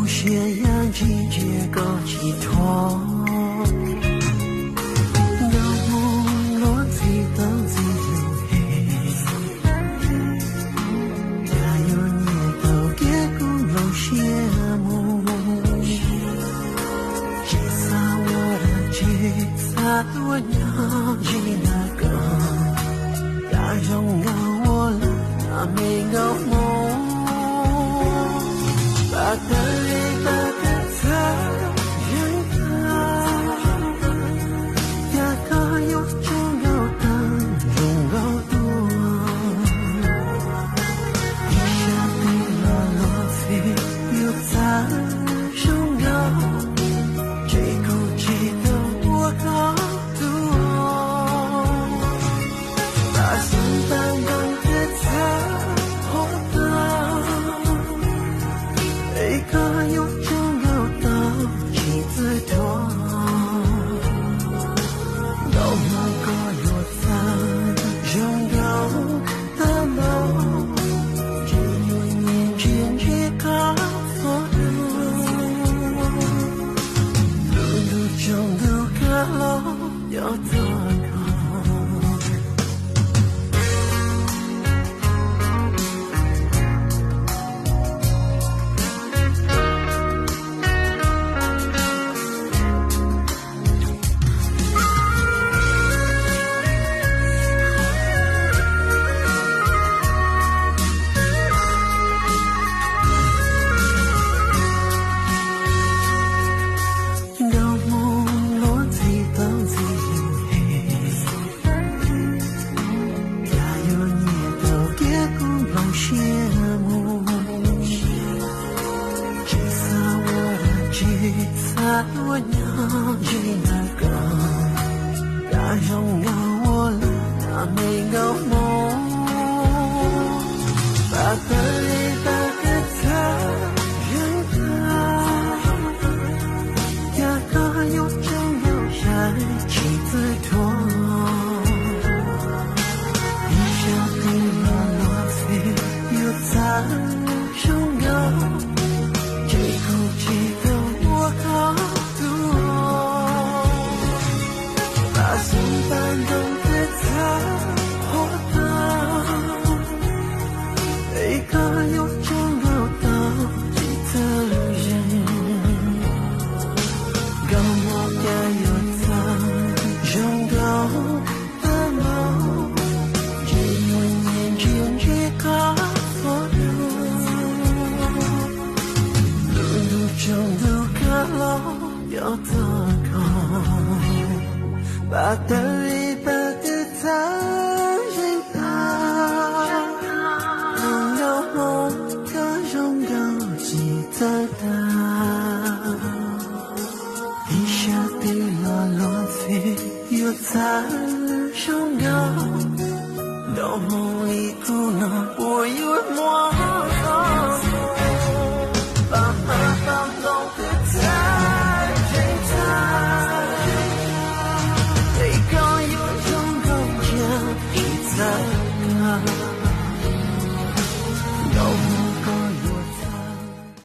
无限阳季节够寄托。有梦落地等自由黑，加油你都别顾路羡慕。吉他我的吉他我要记那个，要拥有我了那每个梦。把的泪把的擦人看，呀可有重要的重要多，一下对了落飞又在重要，这口气的我好多，把心般刚的擦好的。一个有重要的妻子多，都能够有在拥有的梦，只有年轻去告诉路中的高楼要多高。我要记那个，要拥有我了那每个梦，把的泪把的擦人看，呀可有重要下妻子多，一下对了落飞又在重要，这口气的我好。心般等的他活的，一个有重要的记得人，让我也有在拥有的梦，只有年轻去告诉路中的高楼要多高。把的一把的他人爱，能有梦的拥有记得的，一下对了落飞又在重要，到梦里可能我有梦。